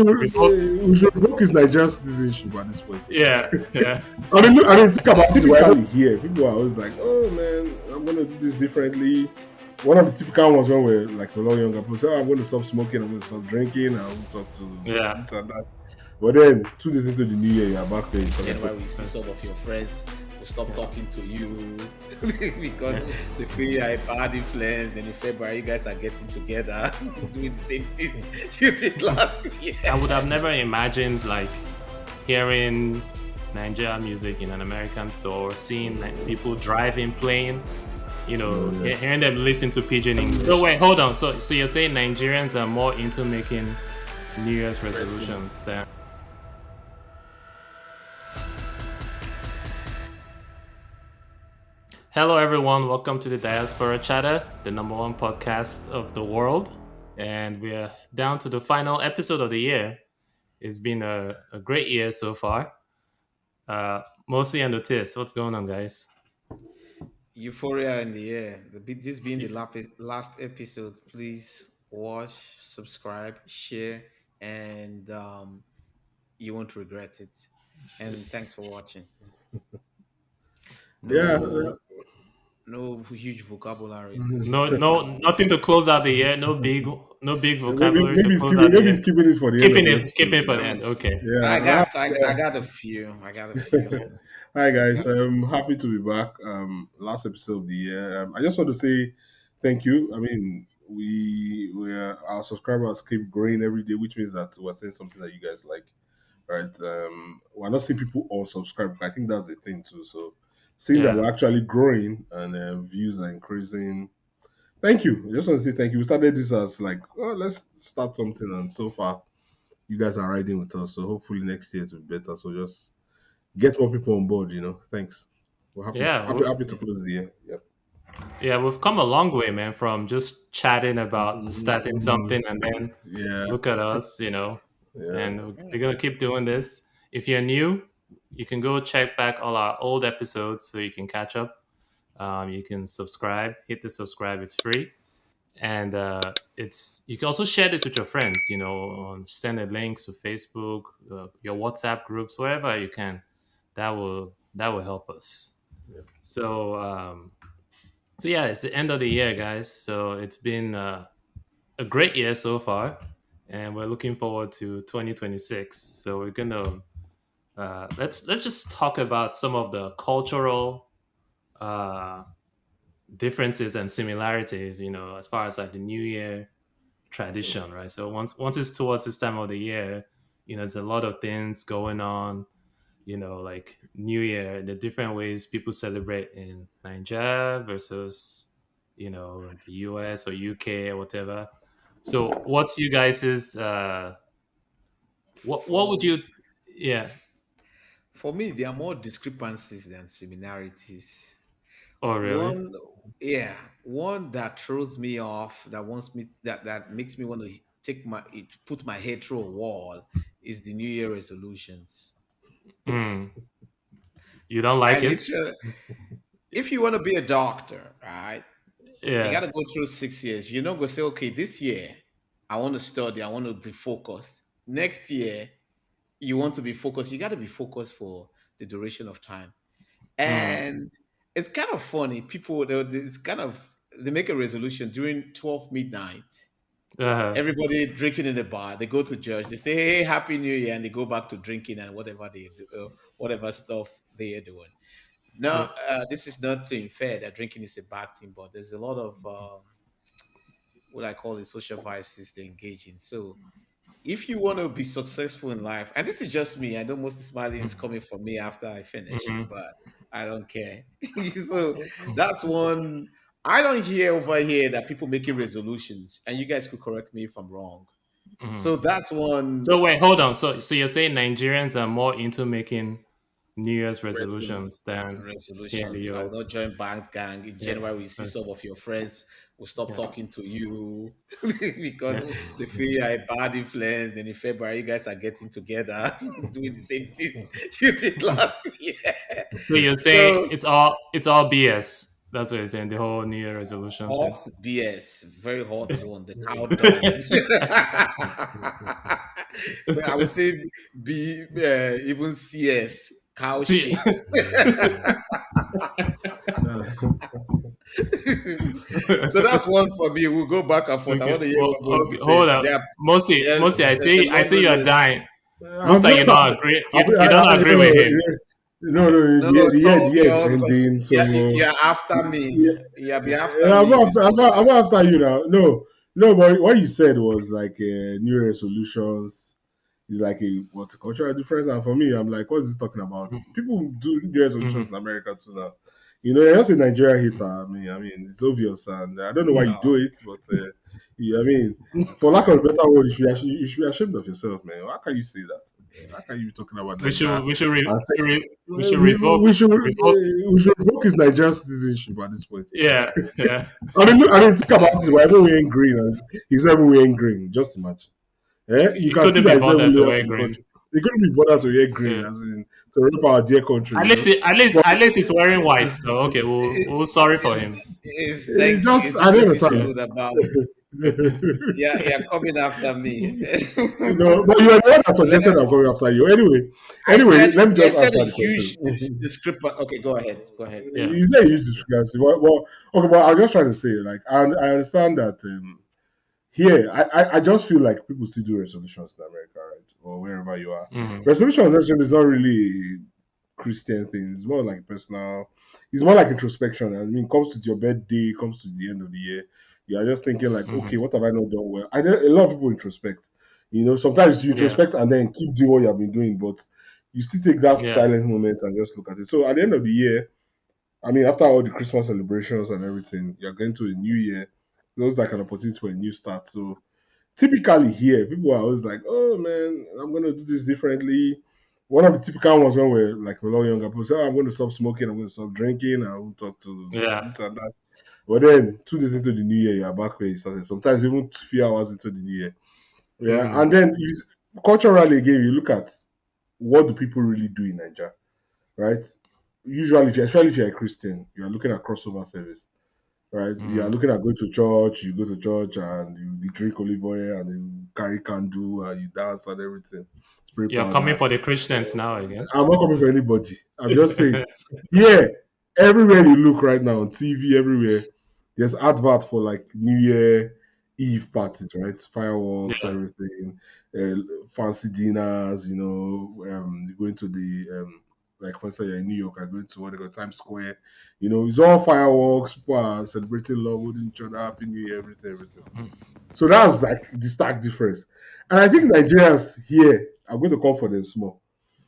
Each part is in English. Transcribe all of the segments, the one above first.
we should revoke his Nigerian citizenship at this point. Yeah. I mean, think about it. Typically here, people are always like, "Oh man, I'm gonna do this differently." One of the typical ones when we're like a lot younger, people say, "Oh, I'm going to stop smoking. I'm going to stop drinking. I won't talk to this and that." But then 2 days into the new year, you're back there. January, we see some of your friends will stop talking to you because they feel you're a bad influence. Then in February, you guys are getting together, doing the same things you did last year. I would have never imagined like hearing Nigerian music in an American store, seeing like people driving, playing, hearing them listen to Pidgin English. So wait, hold on. So you're saying Nigerians are more into making New Year's resolutions than? Hello everyone, welcome to the Diaspora Chatter, the #1 podcast of the world. And we're down to the final episode of the year. It's been a great year so far. Mostly on the TIS. What's going on, guys? Euphoria in the air. This being the last episode, please watch, subscribe, share, and you won't regret it. And thanks for watching. No huge vocabulary. No, nothing to close out the year. No big vocabulary maybe to close out the year. Keeping it for the end. Keeping it for the end. Okay. Yeah, I got a few. Hi guys, I'm happy to be back. Last episode of the year. I just want to say thank you. I mean, our subscribers keep growing every day, which means that we're saying something that you guys like, right? We're not seeing people unsubscribe. I think that's the thing too. So seeing that we're actually growing and views are increasing. Thank you. I just want to say thank you. We started this as like, let's start something, and so far, you guys are riding with us. So hopefully next year it will be better. So just get more people on board. Thanks. We're happy to close the year. Yep. Yeah, we've come a long way, man, from just chatting about starting something and then look at us, and we're gonna keep doing this. If you're new, you can go check back all our old episodes so you can catch up. You can subscribe, hit the subscribe, it's free. And you can also share this with your friends, send a links to Facebook, your WhatsApp groups, wherever you can. That will help us. Yeah. So it's the end of the year, guys. So it's been a great year so far, and we're looking forward to 2026. So we're gonna let's just talk about some of the cultural differences and similarities, as far as like the New Year tradition, right? So once it's towards this time of the year, there's a lot of things going on, like New Year, the different ways people celebrate in Nigeria versus, the US or UK or whatever. So what's you guys's, what would you, For me, there are more discrepancies than similarities. Oh, really? One that throws me off, that makes me want to put my head through a wall is the New Year resolutions. You don't like it? If you want to be a doctor, right? Yeah. You got to go through 6 years. You're not going to say, okay, this year I want to study, I want to be focused. Next year you want to be focused. You got to be focused for the duration of time. And it's kind of funny. People, they make a resolution during 12 midnight. Everybody drinking in the bar. They go to church. They say, "Hey, Happy New Year," and they go back to drinking and whatever they do, whatever stuff they are doing. Now, this is not to infer that drinking is a bad thing, but there's a lot of what I call the social vices they engage in. So, if you want to be successful in life, and this is just me, I know most of the smiling is coming from me after I finish, but I don't care. So that's one. I don't hear over here that people making resolutions, and you guys could correct me if I'm wrong. So that's one. So wait, hold on. So you're saying Nigerians are more into making New Year's resolutions than resolutions. I will not join bank gang. In January, we see some of your friends will stop talking to you because they feel you're a bad influence. Then in February, you guys are getting together, doing the same things you did last year. So you're saying it's all BS. That's what you're saying. The whole New Year resolution. Hot BS, very hot one. The countdown. I would say B, even CS, cow See, shit. So that's one for me. We'll go back and forth. I want okay. to hear Well, what Mosi okay. said. Hold up, Mosi. There's a I see laundry you are list. dying. Looks I'm like you just don't agree. You don't I, agree with him. no, No, the talk year is your own because ending, so you're after me. yeah, You'll be after yeah, me this I'm podcast. not after you now. No, no, but what you said was like New Year resolutions is like a multicultural difference, and for me, I'm like, what is this talking about? People do New Year resolutions Mhm. in America too now. You're just a Nigerian hater. I mean, it's obvious, and I don't know why you do No. it, but I mean, for lack of a better word, you should be ashamed of yourself, man. How can you say that? How can you be talking about We should Nigeria we should re, and say re, we should we, revoke revoke. we should revoke his Nigerian citizenship at this point? Yeah, yeah. I mean, think about it. We're even wearing green, and he's not even wearing green. Just imagine. You He can see couldn't be that he's not even bothered to loyal wear to the green. country. He couldn't be bothered to wear green, Yeah. as in to rep our dear country, At least But at least he's wearing white. So okay, we'll sorry for Is him. it thank you. just, Is I this don't Yeah. episode understand. about? Yeah, you're coming after me. But you are the one that Let- suggested I'm coming after you. I Anyway, let me I just said answer a the huge question. discrepancy. Okay, go ahead. Go ahead. Yeah. You say huge discrepancy. Well, okay, but I'm just trying to say, like, I understand that here, I just feel like people still do resolutions in America, right? Or wherever you are. Hmm. Resolutions actually is not really a Christian thing. It's more like personal. It's more like introspection. I mean, comes to your birthday, comes to the end of the year. You are just thinking like, Hmm. okay, what have I not done well? A lot of people introspect. Sometimes you Yeah. introspect and then keep doing what you have been doing, but you still take that Yeah. silent moment and just look at it. So at the end of the year, I mean, after all the Christmas celebrations and everything, you're going to a new year. Those like an opportunity for a new start. So typically here, people are always like, "Oh man, I'm gonna do this differently." One of the typical ones when we're like a lot younger, people say, "Oh, I'm going to stop smoking. I'm going to stop drinking. I won't talk to Yeah. this and that." But then 2 days into the new year, you're back where you started. Sometimes even a few hours into the new year. Yeah, Hmm. and then culturally again, you look at what do people really do in Nigeria, right? Usually, especially if you're a Christian, you are looking at crossover service, right? You are Hmm. looking at going to church. You go to church and you drink olive oil and you carry candle and you dance and everything. Spray You're coming powder. for the Christians now again. I'm not coming for anybody. I'm just saying, yeah, everywhere you look right now on TV, everywhere, there's advert for like New Year Eve parties, right? Fireworks, Yeah. everything, uh, fancy dinners, you going to the like for instance, you're in New York, I'm going to what they call Times Square. It's all fireworks, people are celebrating love, holding each other, happy new year, everything, everything. So that's like the stark difference. And I think Nigerians here are going to come for them small.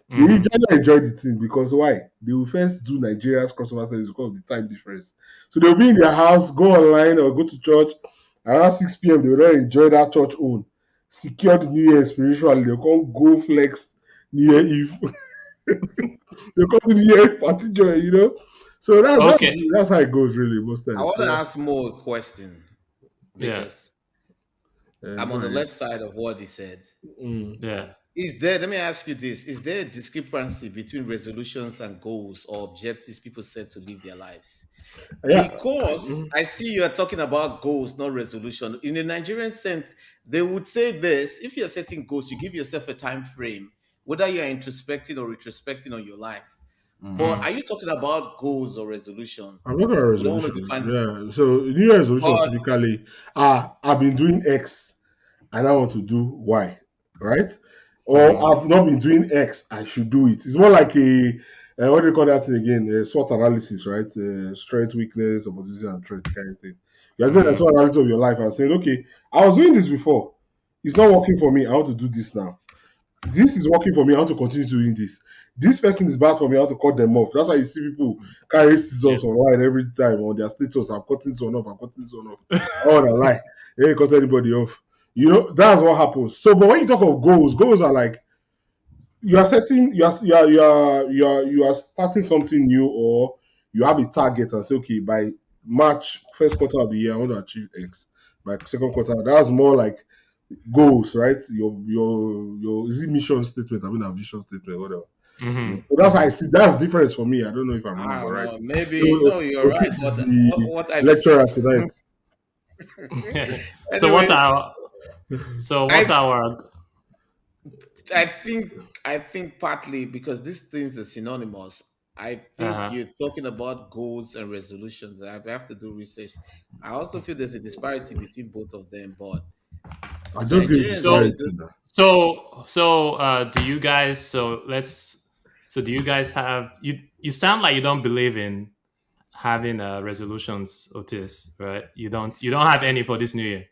They Hmm. usually enjoy the thing because why? They will first do Nigeria's crossover service because of the time difference. So they'll be in their house, go online or go to church. Around 6 p.m., they will not enjoy that church own. Secure the New Year spiritually. They'll come go flex New Year Eve. They'll come to New Year party joy. So Okay. that's how it goes really most I times. want to So ask more a question Yeah. because I'm go on the ahead. left side of what he said. Mm. Yeah. Let me ask you this, is there a discrepancy between resolutions and goals or objectives people set to live their lives? Yeah. Because I see you are talking about goals, not resolution. In the Nigerian sense, they would say this: if you're setting goals, you give yourself a time frame, whether you're introspecting or retrospecting on your life. But Mm. are you talking about goals or resolution? I'm not gonna We don't want to resolution. define. Yeah. So New Year resolutions But typically I've been doing X and I want to do Y, right? Or Mm. I've not been doing X, I should do it. It's more like what do you call that thing again? A SWOT analysis, right? Strength, weakness, opposition, and threat kind of thing. You're doing a Mm. SWOT analysis of your life and saying, okay, I was doing this before. It's not working for me. I want to do this now. This is working for me. I want to continue doing this. This person is bad for me. I want to cut them off. That's why you see people carry Yeah. scissors online every time on their status. I'm cutting this one off. I'm cutting this one off. Oh, I lie. They ain't cut anybody off. That's what happens. So, but when you talk of goals are like you are setting, you are starting something new, or you have a target and say, okay, by March first quarter of the year, I want to achieve X. By second quarter, that's more like goals, right? Your is it mission statement? I mean, a vision statement, whatever. Hmm. So that's how I see. That's difference for me. I don't know if I'm wrong, I but don't right. know. Maybe So no, you're right. Otis is But the what I lecturer tonight. So what's anyway, our so I what's our I think partly because these things are synonymous. I think Uh-huh. you're talking about goals and resolutions. I have to do research. I also feel there's a disparity between both of them, but I just give Nigerians So disparity resol- now. do you guys do you guys have you sound like you don't believe in having resolutions, Otis, right? You don't have any for this new year.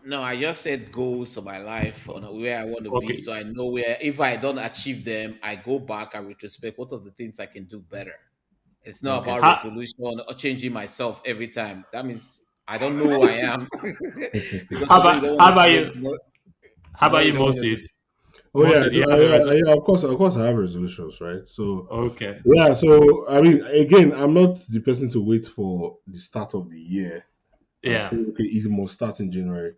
no, I just set goals for my life on where I want to be, Okay. so I know where if I don't achieve them, I go back and retrospect what are the things I can do better. It's not Okay. about How resolution or changing myself every time. That means I don't know who I am because how today you about don't want how to see about me. you how about Tomorrow you you, don't want to. Mosid? Oh yeah, Mosid, do you have a resolution? yeah. Of course, I have resolutions, right? So Okay. yeah, so I mean, again, I'm not the person to wait for the start of the year and Yeah. say, okay, it must start in January,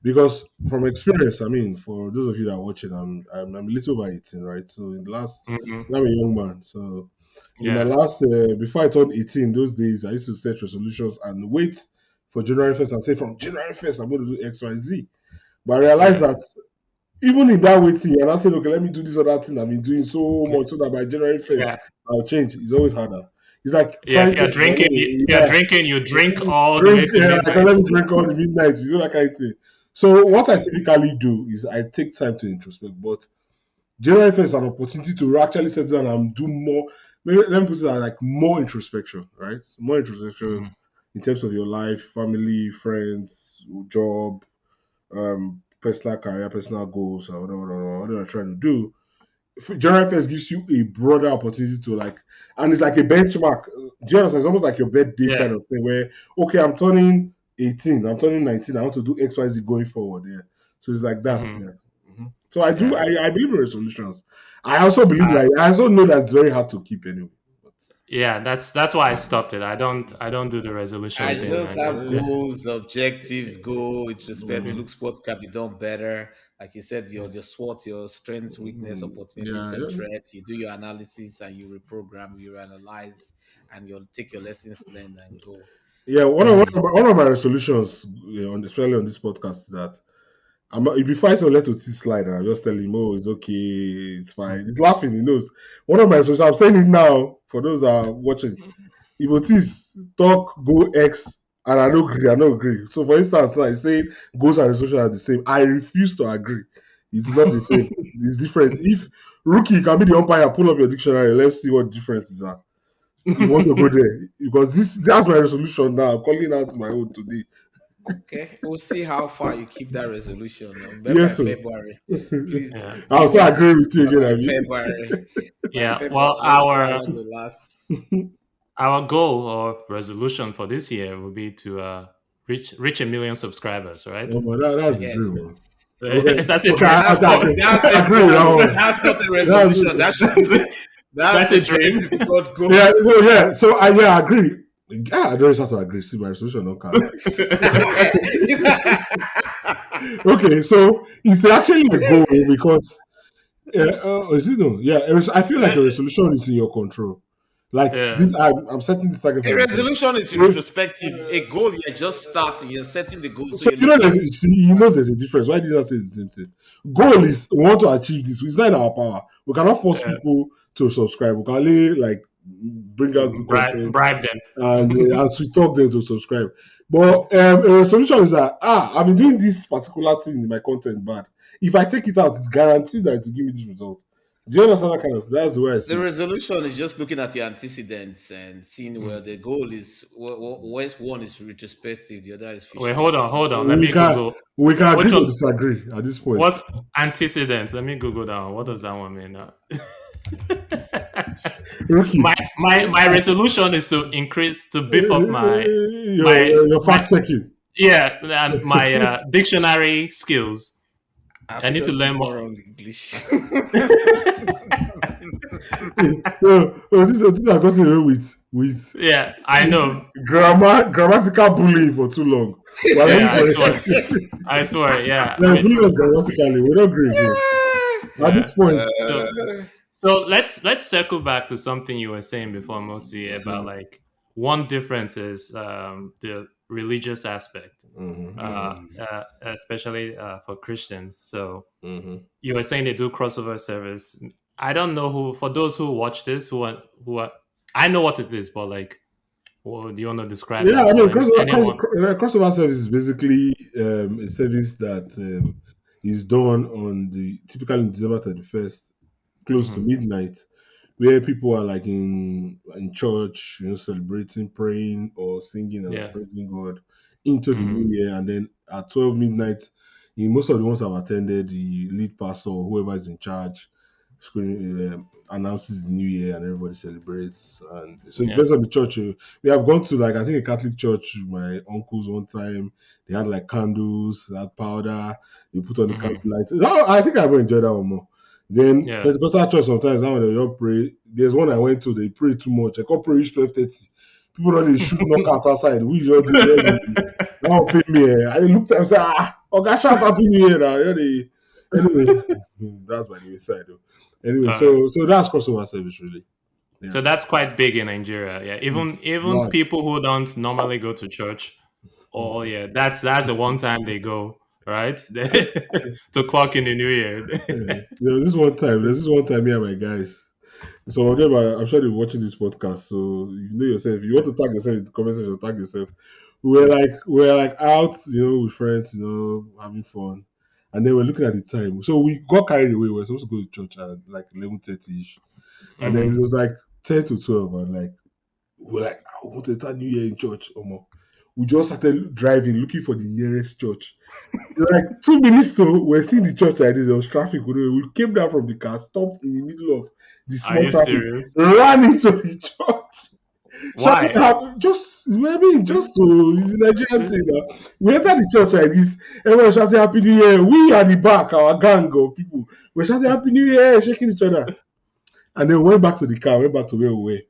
because from experience, I mean, for those of you that are watching, I'm a little over 18, right? So in the last, Hmm. I'm a young man, so in my Yeah. last, before I turned 18, those days I used to set resolutions and wait for January 1st and say, from January 1st, I'm going to do X, Y, Z. But I realized Yeah. that even in that waiting, and I said, okay, let me do this other thing I've been doing so much so that by January 1st, Yeah. I'll change. It's always harder. It's like Yeah. trying to, If you're yeah, drinking, you drink all the way drink, to like let midnight. me drink all the midnight, you know, that kind of thing. So what I typically do is I take time to introspect, but January 1st is an opportunity to actually sit down and do more. Maybe let me put it like more introspection, right? More introspection Mhm. in terms of your life, family, friends, job, personal career, personal goals, or whatever you're trying to do. January 1st gives you a broader opportunity to like, and it's like a benchmark. Do you understand? It's almost like your birthday Yeah. kind of thing where, okay, I'm turning 18, I'm turning 19, I want to do XYZ going forward. Yeah. So it's like that. Hmm. Yeah. So I do, Yeah. I believe in resolutions. I also believe Uh, like, I also know that it's very hard to keep anyway. But yeah. That's why I stopped it. I don't do the resolution I thing, just man. have goals, objectives, go with respect, mm, looks what can be done better. Like you said, your SWOT, your strengths, weakness, opportunities, yeah, and yeah. threats. You do your analysis and you reprogram, you analyze, and you'll take your lessons learned and go. Yeah, Hmm. one of my resolutions, especially on this podcast, is that before I saw let Otis slide, and I just tell him, "Oh, it's okay, it's fine." He's laughing, he knows. One of my resolutions, I'm saying it now for those that are watching. If Otis talk go X and I don't agree. So, for instance, like saying goals and resolutions are the same, I refuse to agree. It's not the same. It's different. If rookie can be the umpire, pull up your dictionary. Let's see what differences are. You want to go there because that's my resolution now. I'm calling out my own today. Okay, we'll see how far you keep that resolution. By Yes, sir. February, please Yeah. I'll give also us agree with you again, by Abby. February. By Yeah. February, Well, let's see how long it lasts. our goal or resolution for this year will be to reach 1 million subscribers, right? Oh, but that's the Yes, dream. Man. yes. Okay, That's a okay, dream. That's I not agree. that's I a agree with that goal. one. That's not a That's resolution. That should be that's That's a a very dream. difficult goal. yeah, no, yeah. So I agree. Yeah, I don't have to agree. See, my resolution don't count. Okay, so it's actually a goal because is it no? Yeah, I feel like a resolution is in your control. Like Yeah. this, I'm setting this target A for myself. resolution is So, retrospective. A goal, you're just starting. You're setting the goal, so so you're you know, looking. he knows there's a difference. Why did he not say the same thing? Goal is we want to achieve this. It's not in our power. We cannot force Yeah. people to subscribe. We can only like bring out good content Bribe them. and as we talk them to subscribe. But a solution is that I've been doing this particular thing in my content bad. If I take it out, it's guaranteed that it will give me this result. Do you understand that kind of? That's the way I The see it. resolution is just looking at your antecedents and seeing where Mm. the goal is. Where one is retrospective, the other is Wait, hold on, futuristic. hold on. Let We me can Google. we can agree Which to one? disagree at this point. What's antecedents? Let me Google that one. What does that one mean? Rookie, My resolution is to increase to beef up my your my fact checking. yeah, and my dictionary skills. I I think need to just speak learn more. more wrong English. This I got away with Yeah, I know. grammatical bullying for too long. We're ready Yeah, I for swear. it. I swear. Yeah. They're bullying us grammatically. We don't agree again. At Yeah. this point, So so let's circle back to something you were saying before, Mosi, about mm, like one difference is the religious aspect, especially for Christians. So you were saying they do crossover service. I don't know who. For those who watch this, who are, I know what it is, but like, do you want to describe Yeah, that I for mean, anyone? crossover service is basically a service that is done on the typically on December 31st, close to midnight, where people are like in church, celebrating, praying, or singing and Yeah. praising God into the new year, and then at 12 midnight, most of the ones I've attended, the lead pastor or whoever is in charge announces the new year and everybody celebrates. And so it's based on the church. We have gone to like I think a Catholic church, my uncle's one time. They had like candles, they had powder, they put on the candle lights. I think I will enjoy that one more. Then Pentecostal church sometimes now when they all pray, there's one I went to, they pray too much. I can't pray reach 12:30. People don't shoot knockouts outside. We just now pay me. I looked at them and said, okay, shout happy new year now. Anyway, that's by the wayside though. Anyway, so that's crossover service really. Yeah. So that's quite big in Nigeria. Yeah, even people who don't normally go to church. Oh yeah, that's the one time they go, right? To clock in the new year. There's this one time me and my guys. Some of them I'm sure they're watching this podcast, so you know yourself. If you want to tag yourself in the comment section, tag yourself. We're like out, with friends, having fun. And then we're looking at the time. So we got carried away. We were supposed to go to church at like 11:30ish. And then it was like 10 to 12. And like, we're like, I want to start New Year in church. We just started driving, looking for the nearest church. Like 2 minutes to, we're seeing the church like this. There was traffic. We came down from the car, stopped in the middle of the small traffic, serious? Ran into the church. Why? Just to the Nigerian thing. We entered the church like this. Everyone shouting Happy New Year. We at the back, our gang of people, we're shouting Happy New Year, shaking each other. And then we went back to the car, went back to where we were.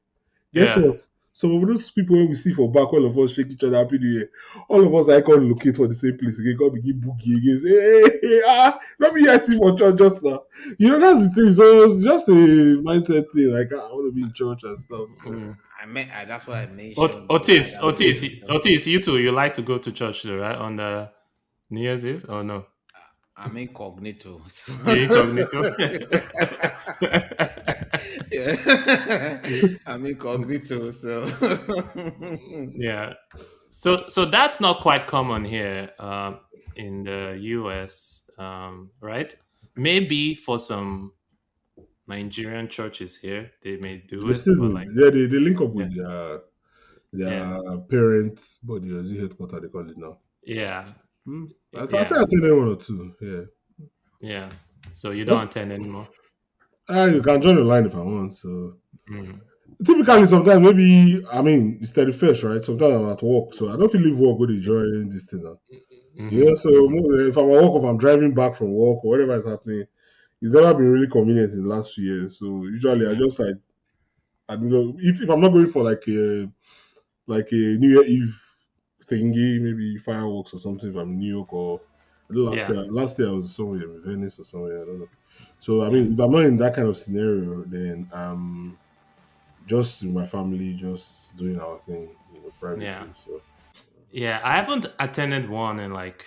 Guess what? Some of those people when we see for back, all of us shake each other Happy New Year. All of us I can't locate for the same place again. Can't begin boogie again. Say, let me hear see for church just now. That's the thing. So it's just a mindset thing. Like I want to be in church and stuff. That's what I mentioned. Otis, you too. You like to go to church, though, right? On the New Year's Eve, or no? I'm incognito. So. Incognito. I'm incognito. So yeah. So that's not quite common here in the US, right? Maybe for some Nigerian churches here, they may do it. But they link up with their parent body or the headquarters, they call it now. Yeah. I think I attended one or two. Yeah. Yeah. So you don't attend anymore? You can join the line if I want. So typically, sometimes maybe it's 31st, right? Sometimes I'm at work, so I don't feel leave work when they join this thing now. So if I'm at work, if I'm driving back from work or whatever is happening, it's never been really convenient in the last few years. So usually I just like, if I'm not going for like a New Year Eve thingy, maybe fireworks or something if I'm in New York, or last year I was somewhere in Venice or somewhere, I don't know. So if I'm not in that kind of scenario, then I'm just with my family, just doing our thing, privately. So I haven't attended one in like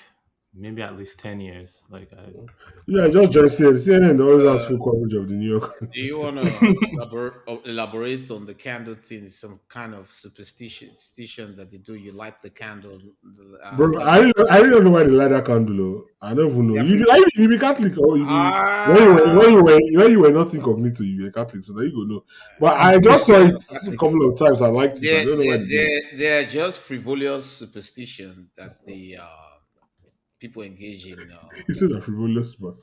maybe at least 10 years. Like just CNN always has full coverage of the New York. Do you want to elaborate on the candle thing? Some kind of superstition that they do. You light the candle. Bro, I really don't know why they light that candle. I don't even know. You be Catholic or when you were not incognito, you were Catholic, so there you go. No, but I just saw it a couple of times. I liked it. I don't know why they're just frivolous superstition that the people engage in. He said a frivolous, but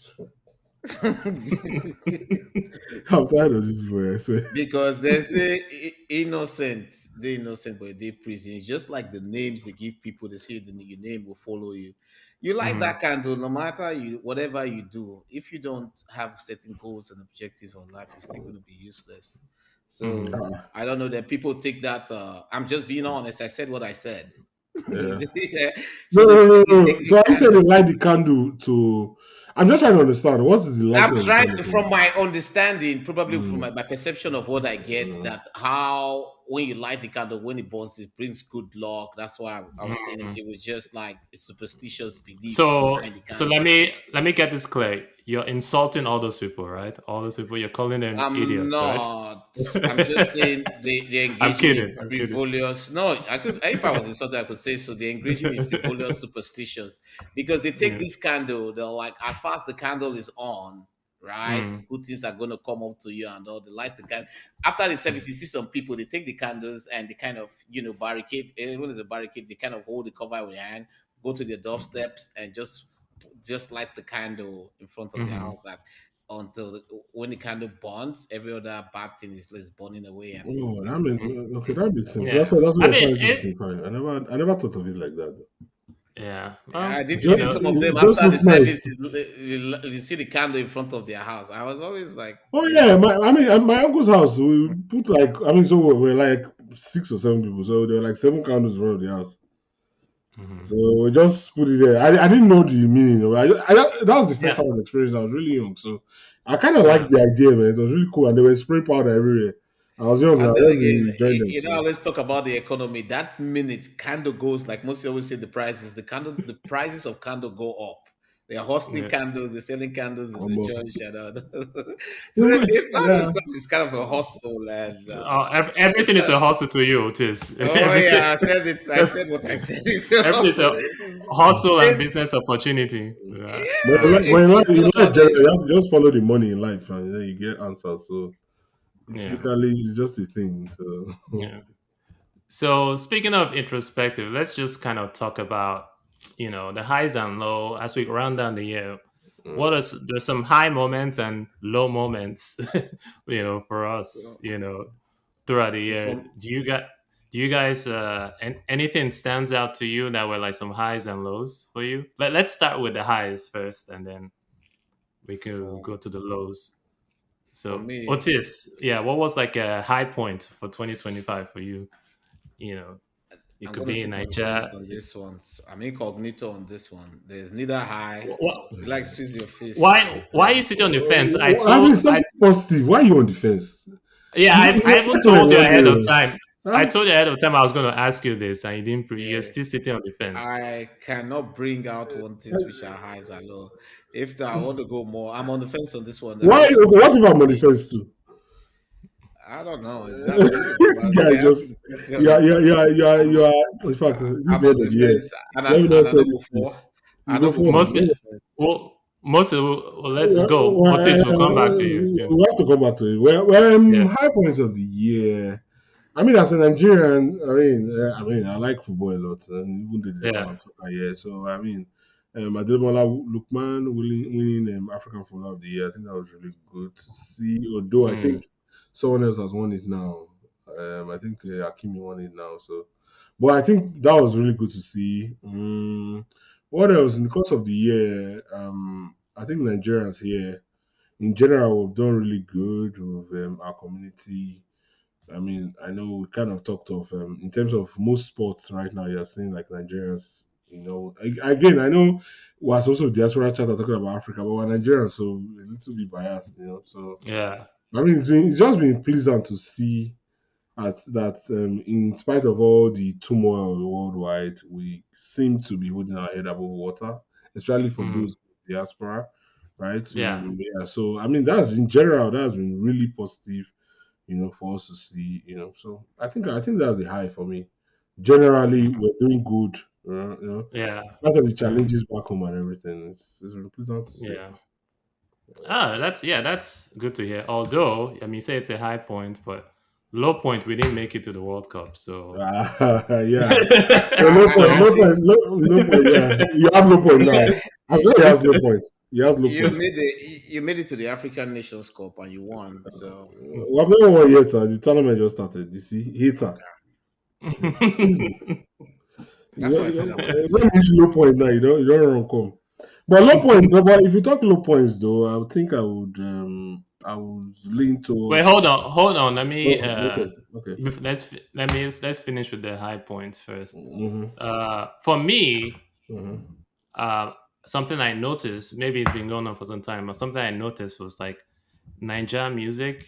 I'm tired of this boy, I swear. Because there's the innocent but they prison. It's just like the names they give people. They say your name will follow you. You light that candle, no matter whatever you do. If you don't have certain goals and objectives in life, it's still going to be useless. So I don't know that people take that. I'm just being honest. I said what I said. No. So I said they light the candle to. I'm just trying to understand what is the light. I'm trying from my understanding, probably from my perception of what I get, that how when you light the candle, when it burns, it brings good luck. That's why I was saying Mm. it was just like a superstitious belief behind So the so candle. let me get this clear. You're insulting all those people, right? All those people, you're calling them I'm idiots, right? not. I'm just saying they're I'm engaging in kidding. I'm kidding. frivolous. No, I could, if I was insulted, I could say so. They're engaging in frivolous superstitions because they take Yeah. this candle. They're like, as far as the candle is on, right? Mm. Good things are going to come up to you and all. They light the candle. After the service, you see some people, they take the candles and they kind of, barricade. When there's a barricade, they kind of hold the cover with their hand, go to their doorsteps and just light the candle in front of their Hmm. house. That until when the candle burns, every other bad thing is burning away and things Oh, like that makes Mm. okay. That makes sense. Yeah. That's what I you're mean trying to it. simplify. I never thought of it like that. Yeah. that. Did you Just, see So some of them it just after the looks service? nice. You see the candle in front of their house. I was always like, Oh yeah, yeah, my uncle's house. We put like, so we're like 6 or 7 people. So there were like 7 candles in front of the house. mhm. So we just put it there. I didn't know the meaning of it. That was the first Yeah. time I was experienced. I was really young, so I kind of liked Yeah. the idea, man. It was really cool, and they were spraying powder everywhere. I was young, and and I then just again, enjoyed them. So let's talk about the economy. That minute candle goes, like most always say, the prices of candle go up. They are hustling Yeah. candles, they're selling candles in the um, church, and so it's all this yeah. stuff is kind of a hustle, and Everything is a hustle to you, Otis. oh yeah, I Everything. said it. I said what I said. It's a Everything is hustle. a hustle and It's business opportunity. Yeah. But yeah, when it's in all life, about generally, the you have to just follow the money in life, and then you get answers. So Yeah. it's just a thing. So Yeah. So speaking of introspective, let's just kind of talk about, the highs and low as we round down the year. There's some high moments and low moments, for us, throughout the year. from Do you guys anything stands out to you that were like some highs and lows for you? Let's start with the highs first, and then we can for go to the lows. for So me. Otis, yeah, what was like a high point for 2025 for you? You know, it I'm could going to be in sit on the fence Nigeria. on this one. I'm incognito on this one. There's neither high. Wh- You like squeeze your face. why are you sitting on the fence? I mean, something positive. Why are you on the fence? Yeah, I You're even actually told you ahead of wondering, time. I huh? told you ahead of time I was going to ask you this, and you didn't. You're Yeah. still sitting on the fence. I cannot bring out one things which are highs and low. If I want to go more, I'm on the fence on this one. There are Why? just some What if I'm on the things. fence too? I don't know. It's up to you. But Guys, okay, ask just me the question. you are. In fact, this is I'm the on end of the the year. fence, and Let me not I say don't go this. for. You I go don't go for. for Most, on the fence. let's go. Otis will come back to you. Yeah, We have to come back to it. yeah. High points of the year. I mean, as a Nigerian, I like football a lot, and even though they don't Yeah. have soccer here, so I mean, Ademola Lookman winning African Footballer of the Year, I think that was really good to see. Although I Mm, think someone else has won it now. I think Hakimi won it now. So, but I think that was really good to see. What else in the course of the year? I think Nigerians here in general have done really good with our community. I mean, I know we kind of talked of in terms of most sports right now. You're seeing like Nigerians. Again, I know we're also diaspora chat are talking about Africa, but we're Nigerians, so a little bit biased. So yeah. I mean, it's just been pleasant to see that in spite of all the turmoil worldwide, we seem to be holding our head above water, especially for Mm, those diaspora, right? yeah. Yeah. So I mean, that's in general that's been really positive, for us to see, So I think that's a high for me. Generally, Mhm. we're doing good, Yeah. Part of the Yeah. challenges back home and everything. It's been pleasant to see. Yeah. That's good to hear. Although, I mean, say it's a high point, but low point, we didn't make it to the World Cup. So, Yeah. So no point, At no point, least no point. Yeah, you have no point now. I'm sure he has no point. He has no point. you made it to the African Nations Cup and you won. So We have never won yet. The tournament just started. You see, hater. Easy. that's why I said I'm on the When you fence. reach low point now, you don't run come. But low point, no, but if you talk low points though, I would think I would lean Wait, towards. hold on. Let me Oh, okay, okay. let's finish with the high points first. Mm-hmm, For me, mm-hmm. uh, something I noticed, maybe it's been going on for some time, but something I noticed was like Nigerian music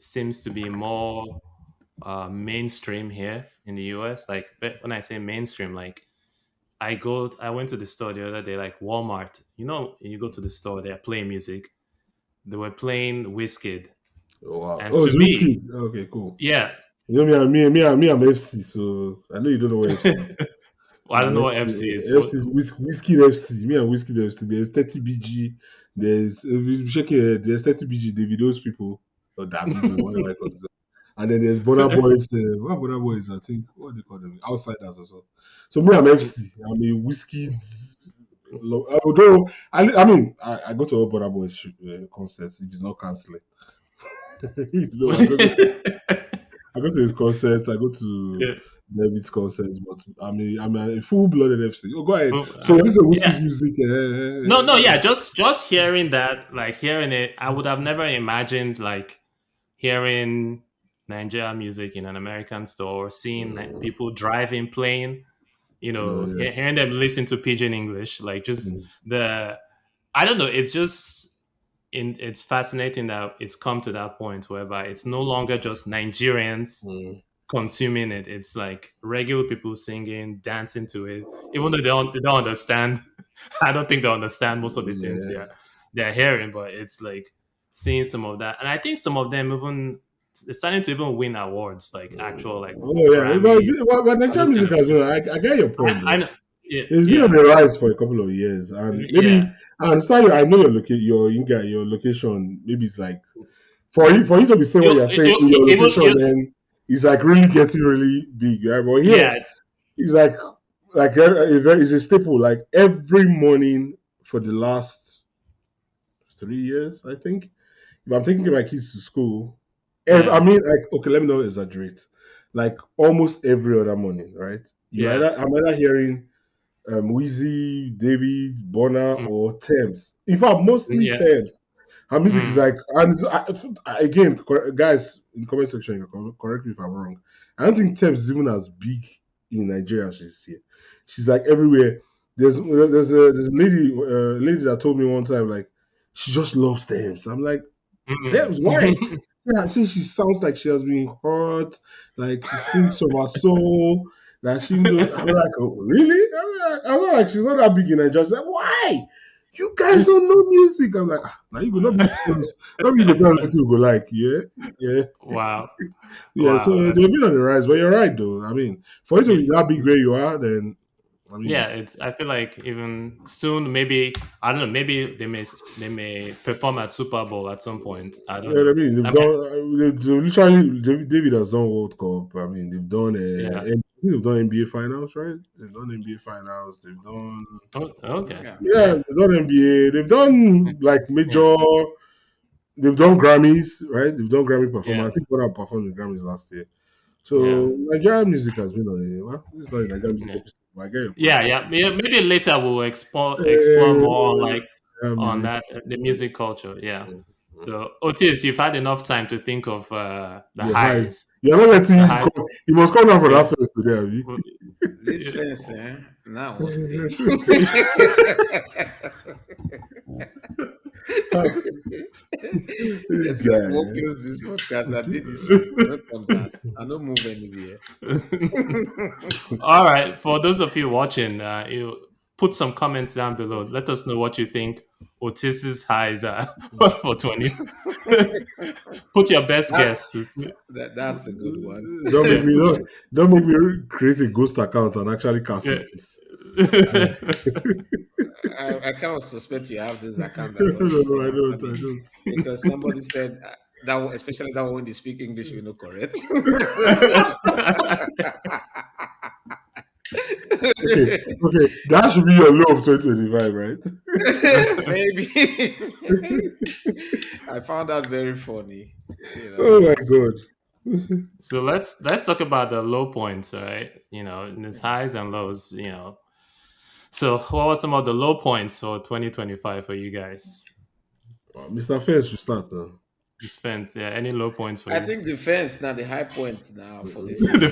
seems to be more mainstream here in the US. Like when I say mainstream, like I went to the store the other day, like Walmart. You know, you go to the store, they're playing music. They were playing Wizkid, Oh wow. and Oh, to it's me, whiskey. Okay, cool. yeah. You know me, I'm FC, so I know you don't know what FC is. Well, I don't know what FC is. FC is whiskey FC. Me and whiskey FC. There's 30 BG. There's if you check it, there's 30 BG. Those people or Davido, whatever I call them. And then there's Bonner Boys. What Bonner Boys? I think what they call them, outsiders or so. So me, I'm FC. I'm a whiskey's. Although I go to all Bonner Boys concerts if it's not canceling. I go to his concerts. I go to Yeah. David's concerts, but I'm a full-blooded FC. Oh, go ahead. So this is whiskey's Yeah. music. No, yeah. Just hearing that, like hearing it, I would have never imagined like hearing Nigerian music in an American store, seeing like, people driving, playing, Oh, yeah. hearing them listen to pidgin English, like just Mm. the, I don't know, it's just it's fascinating that it's come to that point whereby it's no longer just Nigerians Mm. consuming it. It's like regular people singing, dancing to it, even though they don't understand. I don't think they understand most of the things Yeah. they're hearing, but it's like seeing some of that, and I think some of them even they're starting to even win awards, like actual like Oh yeah, Grammy, but Nigerian those kind music of has things. been. I get your point I though. know, yeah, It's been on yeah, the rise for a couple of years, and maybe yeah. I understand. I know your location. Maybe it's like for you to be saying what you're saying in your location, then it's like really getting really big. Right? But here, Yeah. it's like it's a staple. Like every morning for the last 3 years, I think. If I'm taking my kids to school, I Yeah. mean, like, okay, let me not exaggerate. Like almost every other morning, right? Yeah. I'm either hearing Wheezy, David, Bonner, Mm, or Thames. In fact, mostly yeah. Thames. Her music is Mm, like, and again, guys in the comment section, you can correct me if I'm wrong. I don't think Thames is even as big in Nigeria as she's here. She's like everywhere. There's a lady that told me one time like she just loves Thames. I'm like, Thames, why? mm. Yeah, since she sounds like she has been hurt, like she sings from her soul, that she knows. I'm like, oh, really? I'm like, she's not that big in Nigeria. She's like, why? You guys don't know music. I'm like, now you go not be famous. Not be go tell us you go like, yeah, yeah, Wow. yeah. So Wow. they've That's been on the rise, but you're right though. I mean, for you to be that big where you are, then I yeah, mean, it's I feel like even soon maybe I don't know, maybe they may perform at Super Bowl at some point. I don't yeah, I know. mean, I mean, they've literally, David has done World Cup. I mean, yeah. they've done NBA finals, right? They've done NBA finals. They've done, Oh, okay. Yeah. yeah, Yeah. they've done NBA. They've done like Yeah. major. They've done Grammys, right? They've done Grammy Yeah. performance. I think one of performed in Grammys last year. Yeah. So Nigerian music has been on it. Well, it's not a Nigerian music Yeah. episode, but I get your point. Yeah, yeah. Maybe later we'll explore more on like on Music. that the music culture. Yeah. So Otis, you've had enough time to think of the The highs. highs. You're not letting The him highs. come. He must come down for Yeah. that first today, Abi. This fence, now what's the This Let's guy. walk close this podcast. I did this fence. Don't come back. I don't move anywhere. All right. For those of you watching, you put some comments down below. Let us know what you think Otis's highs are for 20. Put your best That, guess. To see. that's a good one. Don't make Yeah, me put don't make me create a ghost account and actually cast your, Otis. I kind of suspect you have this account No, that's not true. I I don't. I mean, don't. because somebody said that, especially that one when they speak English, you know, correct. Okay. That should be your low of 2025, right? Maybe. I found that very funny. Oh my god. So let's talk about the low points, all right? In its highs and lows, So what were some of the low points for 2025 for you guys? Mr. Fence should start now. Spence, yeah, any low points for I you? think defense now the high point now for this year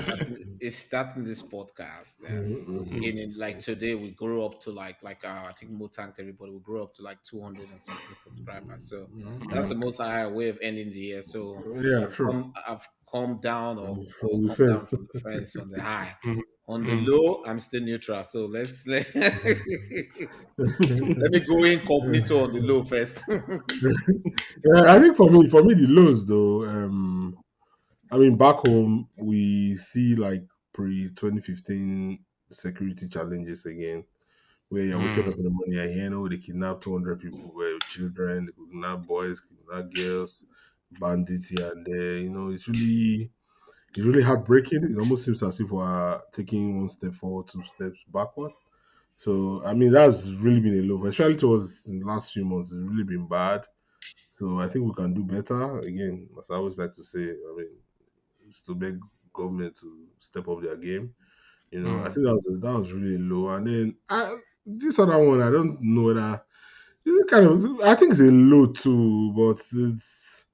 is starting this podcast and in like today we grew up to like I think Mo thanked everybody we grew up to like 200 and something subscribers, so that's the most high way of ending the year. So Yeah, true. I've come down or from the come down fence. from the fence on the high. Mhm. On the Mm. low, I'm still neutral. So let me go incognito on the low first. Yeah, I think for me, the lows though. I mean, back home we see like pre 2015 security challenges again, where you're waking up Mm. in the morning and hearing, oh, they kidnapped 200 people, were children, they kidnapped boys, kidnapped girls, bandits here and there. It's really heartbreaking. It almost seems as if we're taking one step forward, two steps backward. So I mean, that's really been a low, especially towards in the last few months. It's really been bad. So I think we can do better. Again, as I always like to say, I mean, it's to beg government to step up their game. I Mm. think that was really low. And then this other one, I don't know whether it's kind of. I think it's a low too, but it's.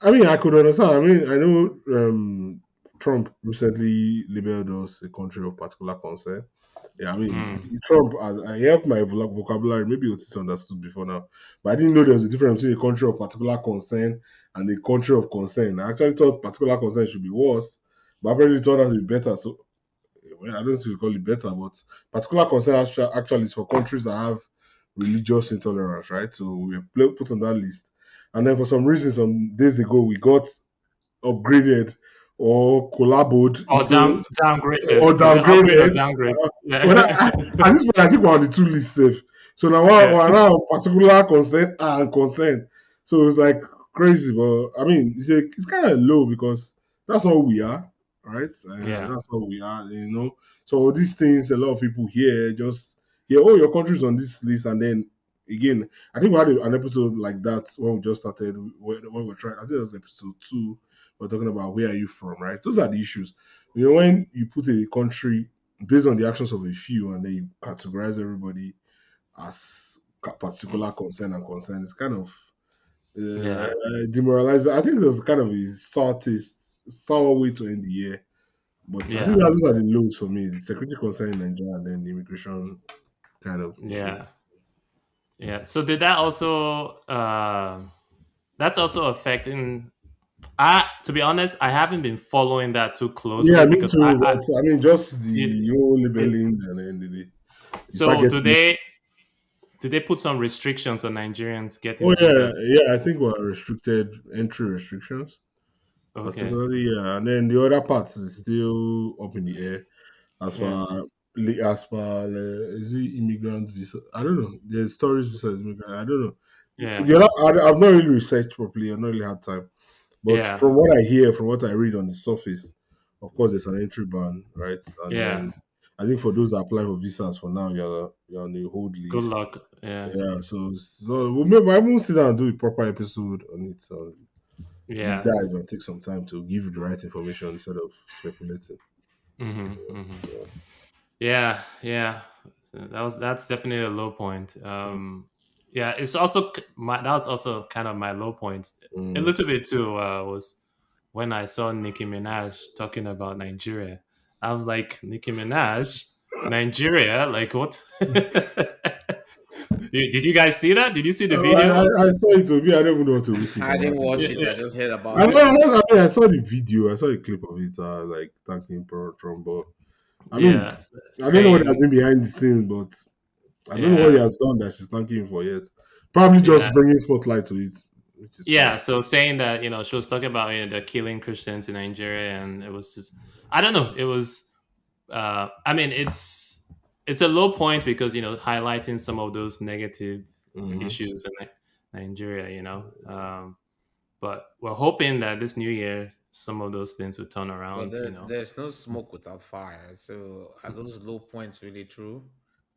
I mean, I could understand. I mean, I know Trump recently labeled us a country of particular concern. Yeah, I mean, Mm. Trump, I helped my vocabulary. Maybe Otis understood before now, but I didn't know there was a difference between a country of particular concern and a country of concern. I actually thought particular concern should be worse, but apparently it turned out to be better. So, well, I don't think we call it better, but particular concern actually is for countries that have religious intolerance, right? So we were put on that list. And then for some reason, some days ago, we got upgraded or collaboed Or into downgraded. or Is it upgrade or downgraded. downgrade? Well, Yeah. at this point, I think we're on the two list safe. So now Okay. we're now particular consent and consent. So it's like crazy, but I mean, it's kind of low because that's what we are, right? Yeah. That's what we are. So these things, a lot of people here just oh, your country's on this list, and then again, I think we had an episode like that when we just started when we're trying. I think it was episode 2. We're talking about where are you from, right? Those are the issues. When you put a country based on the actions of a few, and then you categorize everybody as particular concern and concern. It's kind of Yeah. demoralizing. I think there's kind of a sour way to end the year. But I think Yeah. those are the lows for me: the security concern in Nigeria, and then the immigration kind of issue. Yeah. Yeah. So did that also? That's also affecting. To be honest, I haven't been following that too Yeah, closely me because too. But I mean, just it, the it's labeling and then the so target do list. they put some restrictions on Nigerians Oh getting yeah, visas? yeah. I think we're restricted entry restrictions. Okay. Particularly, yeah, and then the other parts is still up in the air as Yeah. far is it immigrant visa? I don't know. The stories visa is immigrant. I don't know. Yeah. I've not really researched properly. I've not really had time. But Yeah. from what I hear, from what I read on the surface, of course, there's an entry ban, right? And Yeah. then I think for those that apply for visas for now, you're on the hold Good list. luck. Yeah. Yeah, so maybe I will sit down and do a proper episode on it. Deep Yeah. dive and take some time to give you the right information instead of speculating. Yeah. Yeah. Yeah. So that's definitely a low point. Yeah, it's also that was also kind of my low point. A Mm. little bit too was when I saw Nicki Minaj talking about Nigeria. I was like, Nicki Minaj, Nigeria, like what? Did you guys see that? Did you see the video? I saw it. Me, I don't even know what to think I didn't about it. watch Yeah, it. yeah. I just heard I, about know, it. I saw the video. I saw a clip of it. Like thanking Trump. But I mean, Yeah, I don't know what they're saying doing behind the scenes, but I don't know what he yeah, has done that she's thanking him for yet. Probably just yeah, bringing spotlight to it, which is fine. yeah. So saying that she was talking about the killing Christians in Nigeria, and it was just I don't know. It was I mean it's a low point because highlighting some of those negative Hmm. issues in Nigeria. But we're hoping that this new year some of those things will turn But around. there's no smoke without fire. So are those low points really true?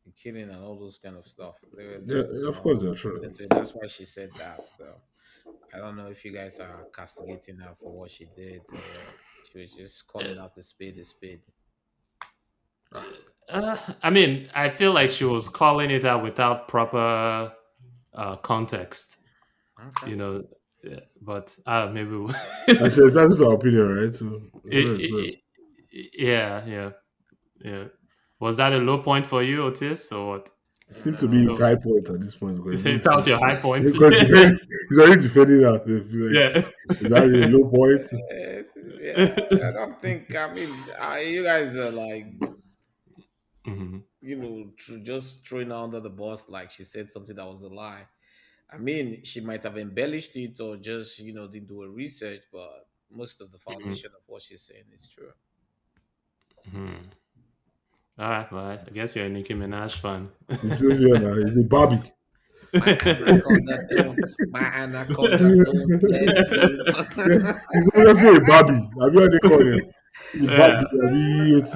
The killing and all those kind of stuff. Yeah, There's of course they're truth true. into it. That's why she said that. So I don't know if you guys are castigating her for what she did or she was just calling out a spade a spade. I mean, I feel like she was calling it out without proper context, Okay. you know. But maybe Actually, that's our opinion, right? So, yeah, yeah, yeah. Was that a low point for you, Otis, or what? Seem to be his So high point at this point because that was your high point. he's already defending that. I feel like Yeah. is that really a low point? Yeah, I don't think. I mean, you guys are like, Mhm. just throwing her under the bus like she said something that was a lie. I mean, she might have embellished it or just, didn't do a research, but most of the Mhm. foundation of what she's saying is true. Mhm. All right, well, I guess you're a Nicki Minaj fan. He's a Barbie. My anaconda don't. My anaconda don't let me. Yeah, he's obviously a Barbie. Have you heard they call him? The Barbie, Yeah. it's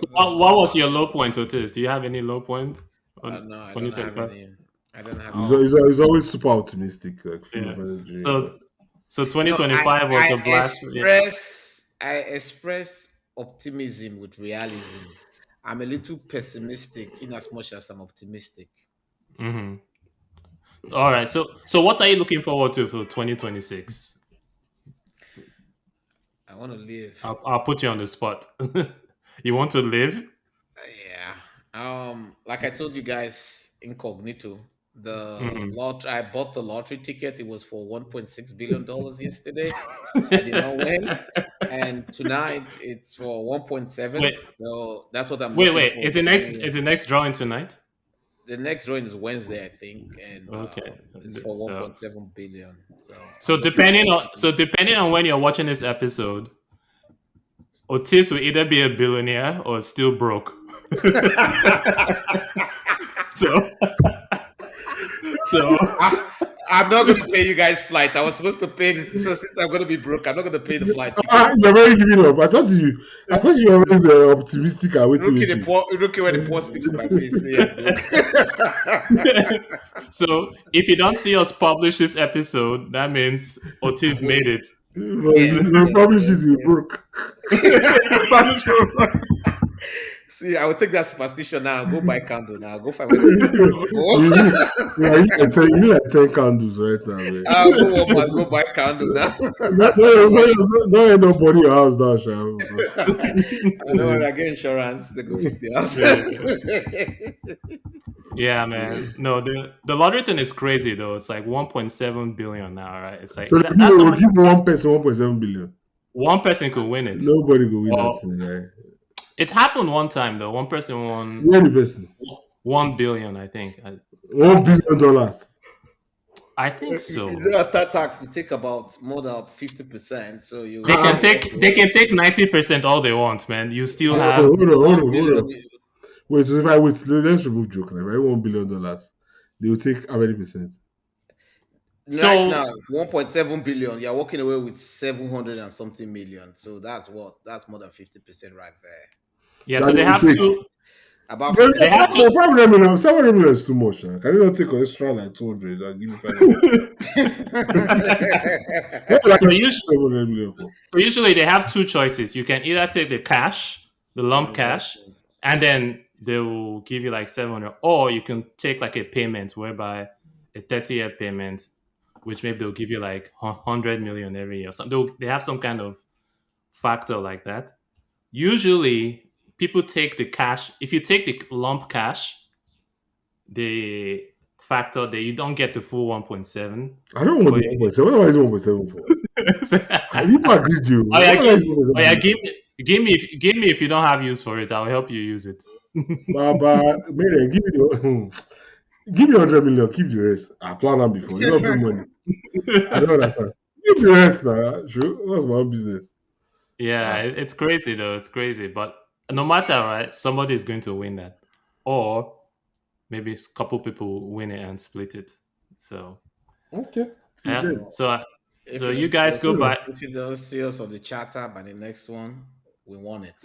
So what was your low point, Otis? Do you have any low point on No, I don't have 2025? any. I don't have he's, any. Oh, he's, he's always super optimistic, like full yeah. of energy. So so No, I 2025 was I a blast. Yeah. express optimism with realism. I'm a little pessimistic in as much as I'm optimistic. Hmm. All right. So what are you looking forward to for 2026? I want to live. I'll put you on the spot. You want to live? Yeah. Like I told you guys, incognito. The Hmm. lot I bought the lottery ticket. It was for $1.6 billion yesterday. I did not win, and tonight it's for 1.7. Wait, So that's what I'm looking wait. for. Depending, Is the next drawing tonight? the next drawing is Wednesday, I think, and Okay. it's for So 1.7 billion. So so I'm looking depending forward on so depending on when you're watching this episode, Otis will either be a billionaire or still broke. So so I'm not going to pay you guys flight. I was supposed to pay. So since I'm going to be broke, I'm not going to pay the flight ticket. You're very giving up. I thought you were always optimistic and waiting, waiting. Rookie when the poor speak for my face. Yeah, so if you don't see us publish this episode, that means Otis broke. made it. But Yes, you yes, probably yes, should be yes. broke. See, I will take that superstition now. Go buy candle now. Go find where the candle. you Go. need, yeah, you need like 10 candles right now, man. I'll go Walmart. Go buy candle now. Don't end up burning your house down, Sham. I know when I get insurance, they go fix the house. Yeah, man. No, the lottery thing is crazy though. It's like 1.7 billion now, right? It's like So that's we'll almost give one person 1.7 billion. one person could win it. Nobody will win that Or thing, right? it happened one time though. One person won One person. 1 billion, I think. $1 billion. I think so. After tax, they take about more than 50%. So you They can take 90% all they want, man. You still have Hold on. Wait, so if I wait, let's remove joke. If I $1 billion, they will take how many percent? right so now 1.7 billion. You're walking away with 700 and something million. So that's more than 50% right there. yeah, That so they they will have take. two About But 50. they have to 500 million, 700 million is too much. Can you not take an extra like 200 and give me 500? What like so, usually, 700 million for? so usually they have two choices. You can either take the cash, the lump cash, and then they will give you like 700, or you can take like a payment whereby a 30-year payment, which maybe they'll give you like 100 million every year. So they have some kind of factor like that. Usually, people take the cash. If you take the lump cash, the factor that you don't get the full 1.7. I don't want But the 1.7. What am I using 1.7 for? You agreed you. Oh yeah, What am I using 1.7 give me if you don't have use for it. I'll help you use it. Baba, man, give me 100 million, keep the rest. I plan on before. You don't pay money. I don't understand. Give the rest now. Sure. What's my own business? Yeah, it's crazy though. It's crazy, but no matter, right? Somebody is going to win that, or maybe a couple people will win it and split it. So Okay. yeah. So If so you you don't see guus us, go by. if you don't see us on the charter by the next one, we want it.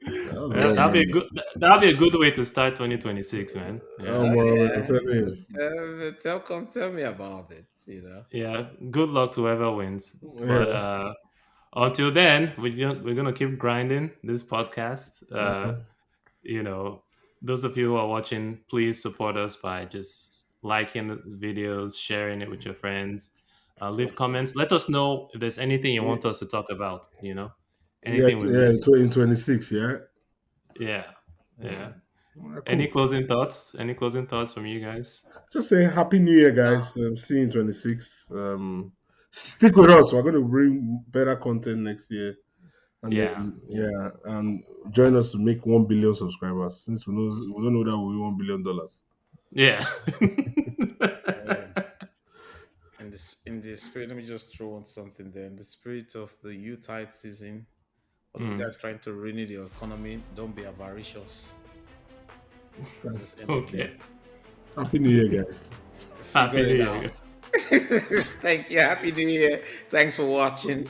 That'll be a good. That'll be a good way to start 2026, man. Tell me about it. Yeah. Good luck to whoever wins. But until then, we're gonna keep grinding this podcast. Those of you who are watching, please support us by just liking the videos, sharing it with your friends, leave comments. Let us know if there's anything you want us to talk about. Yeah, Anything we yeah, missed? in 26, yeah. Yeah, yeah. Any Cool. closing thoughts? Any closing thoughts from you guys? Just saying Happy New Year, guys. See you in 26. Stick with us. We're going to bring better content next year. And Yeah. then, yeah, and join us to make 1 billion subscribers. Since we don't know that we'll be $1 billion. Yeah. In the spirit, let me just throw on something there. In the spirit of the Utah season, all these guys trying to renew the economy, don't be avaricious. Just end it there. Okay. Happy New Year, guys. Happy Figure New it Year, out. guys. Thank you. Happy New Year. Thanks for watching.